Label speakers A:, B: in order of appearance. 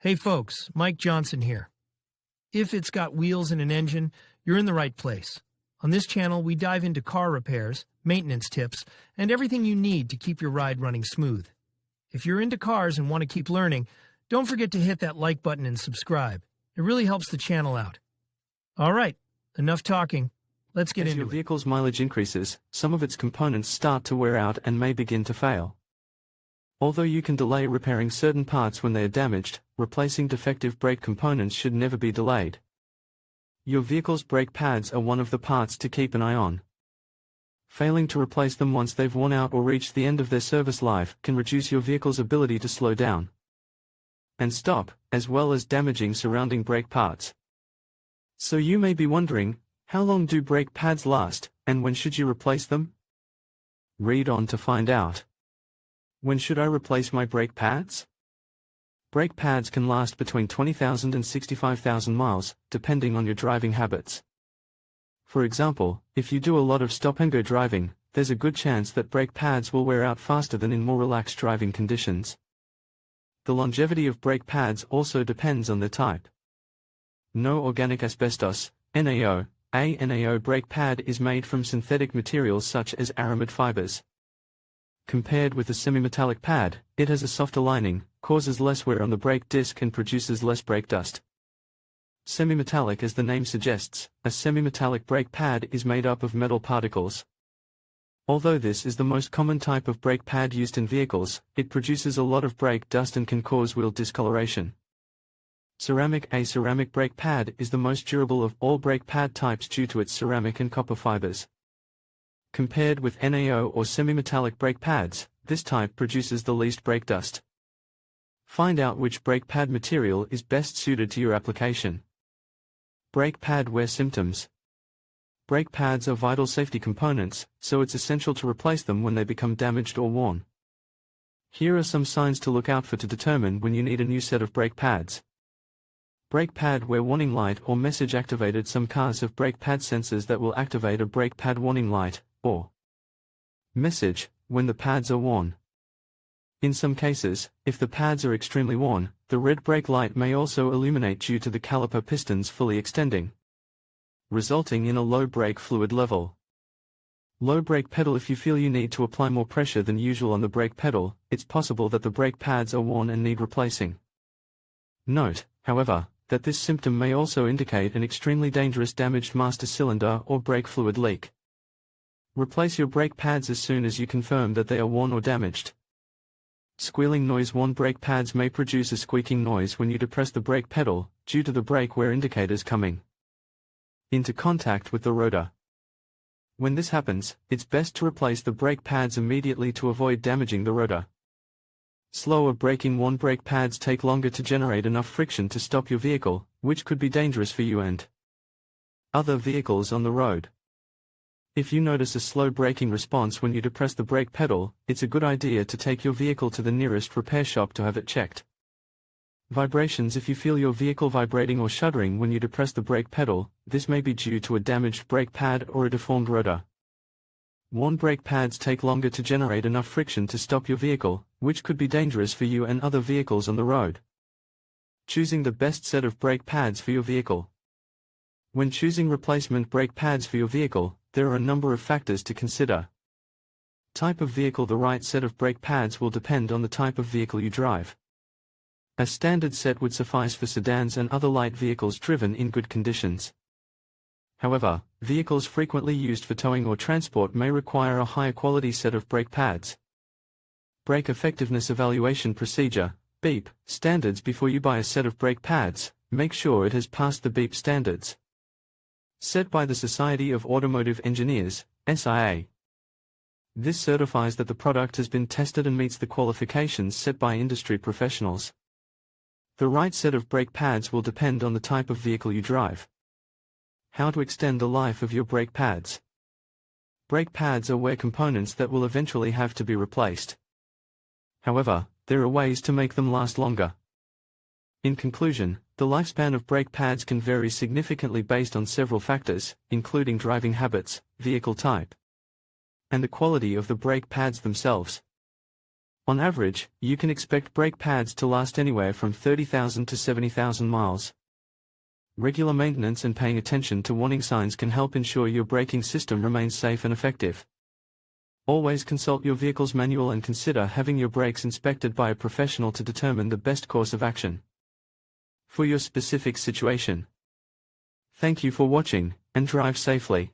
A: Hey folks, Mike Johnson here. If it's got wheels and an engine, you're in the right place. On this channel, we dive into car repairs, maintenance tips, and everything you need to keep your ride running smooth. If you're into cars and want to keep learning, don't forget to hit that like button and subscribe. It really helps the channel out. All right, enough talking. Let's get into it.
B: As your vehicle's mileage increases, some of its components start to wear out and may begin to fail. Although you can delay repairing certain parts when they are damaged, replacing defective brake components should never be delayed. Your vehicle's brake pads are one of the parts to keep an eye on. Failing to replace them once they've worn out or reached the end of their service life can reduce your vehicle's ability to slow down and stop, as well as damaging surrounding brake parts. So you may be wondering, how long do brake pads last, and when should you replace them? Read on to find out. When should I replace my brake pads? Brake pads can last between 20,000 and 65,000 miles, depending on your driving habits. For example, if you do a lot of stop-and-go driving, there's a good chance that brake pads will wear out faster than in more relaxed driving conditions. The longevity of brake pads also depends on their type. No organic asbestos, NaO. A NaO brake pad is made from synthetic materials such as aramid fibers. Compared with a semi-metallic pad, it has a softer lining, causes less wear on the brake disc and produces less brake dust. Semi-metallic, as the name suggests, a semi-metallic brake pad is made up of metal particles. Although this is the most common type of brake pad used in vehicles, it produces a lot of brake dust and can cause wheel discoloration. A ceramic brake pad is the most durable of all brake pad types due to its ceramic and copper fibers. Compared with NaO or semi-metallic brake pads, this type produces the least brake dust. Find out which brake pad material is best suited to your application. Brake pad wear symptoms. Brake pads are vital safety components, so it's essential to replace them when they become damaged or worn. Here are some signs to look out for to determine when you need a new set of brake pads. Brake pad wear warning light or message activated. Some cars have brake pad sensors that will activate a brake pad warning light, or message, when the pads are worn. In some cases, if the pads are extremely worn, the red brake light may also illuminate due to the caliper pistons fully extending, resulting in a low brake fluid level. Low brake pedal. If you feel you need to apply more pressure than usual on the brake pedal, it's possible that the brake pads are worn and need replacing. Note, however, that this symptom may also indicate an extremely dangerous damaged master cylinder or brake fluid leak. Replace your brake pads as soon as you confirm that they are worn or damaged. Squealing noise. Worn brake pads may produce a squeaking noise when you depress the brake pedal, due to the brake wear indicators coming into contact with the rotor. When this happens, it's best to replace the brake pads immediately to avoid damaging the rotor. Slower braking. Worn brake pads take longer to generate enough friction to stop your vehicle, which could be dangerous for you and other vehicles on the road. If you notice a slow braking response when you depress the brake pedal, it's a good idea to take your vehicle to the nearest repair shop to have it checked. Vibrations. If you feel your vehicle vibrating or shuddering when you depress the brake pedal, this may be due to a damaged brake pad or a deformed rotor. Worn brake pads take longer to generate enough friction to stop your vehicle, which could be dangerous for you and other vehicles on the road. Choosing the best set of brake pads for your vehicle. When choosing replacement brake pads for your vehicle, there are a number of factors to consider. Type of vehicle. The right set of brake pads will depend on the type of vehicle you drive. A standard set would suffice for sedans and other light vehicles driven in good conditions. However, vehicles frequently used for towing or transport may require a higher quality set of brake pads. Brake Effectiveness Evaluation Procedure, BEEP, standards. Before you buy a set of brake pads, make sure it has passed the BEEP standards set by the Society of Automotive Engineers, SIA. This certifies that the product has been tested and meets the qualifications set by industry professionals. The right set of brake pads will depend on the type of vehicle you drive. How to extend the life of your brake pads. Brake pads are wear components that will eventually have to be replaced. However, there are ways to make them last longer. In conclusion, the lifespan of brake pads can vary significantly based on several factors, including driving habits, vehicle type, and the quality of the brake pads themselves. On average, you can expect brake pads to last anywhere from 30,000 to 70,000 miles. Regular maintenance and paying attention to warning signs can help ensure your braking system remains safe and effective. Always consult your vehicle's manual and consider having your brakes inspected by a professional to determine the best course of action for your specific situation. Thank you for watching, and drive safely.